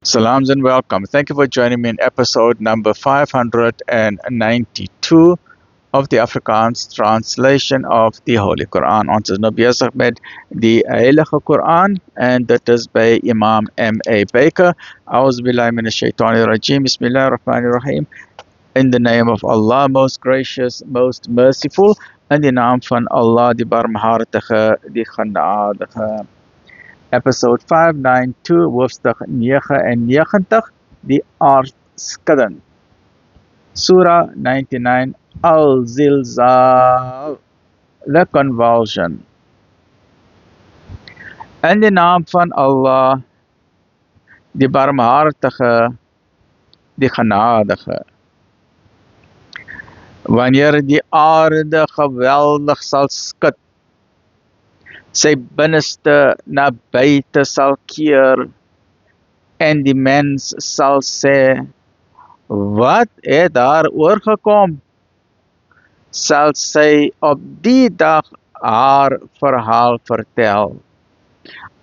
Salams and welcome. Thank you for joining me in episode number 592 of the Afrikaans translation of the Holy Quran. Ons is nou besig met die Heilige Quran en dit is by Imam M.A. Baker. Auzubillahi minash shaitani rajim. Bismillahir Rahmanir Rahim. In the name of Allah, most gracious, most merciful. In die naam van Allah, die barmhartige, die genadige. Episode 592, hoofstuk 99, die aardskudding. Surah 99, Al-Zilzal, the convulsion. In die naam van Allah, die barmhartige, die genadige. Wanneer die aarde geweldig sal skud, sy binneste na buite sal keer en die mens sal sê, wat het daar oorgekom? Sal sy op die dag haar verhaal vertel,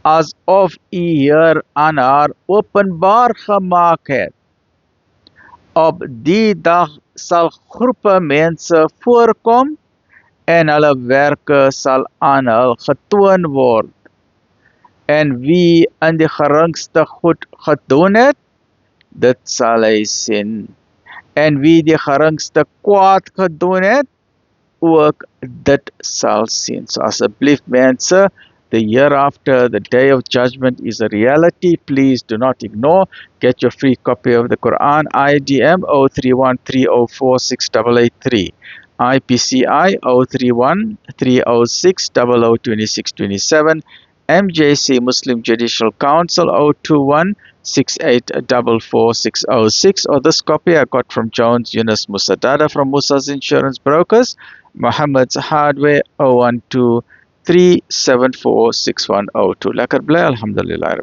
asof U Heer aan haar openbaar gemaak het. Op die dag sal groepe mense voorkom en hulle werke sal aan hul getoon word. En wie in die geringste goed gedoen het, dit sal hy sien. En wie die geringste kwaad gedoen het, ook dit sal sien. So asseblief mense, the hereafter, the day of judgment is a reality. Please do not ignore. Get your free copy of the Quran, IDM 0313046883. IPCI 031-306-002627, MJC Muslim Judicial Council 021-6844-606, or this copy I got from Jones Yunus Musadada from Musa's Insurance Brokers, Muhammad's Hardware 012-374-6102. Lekker bly, alhamdulillah.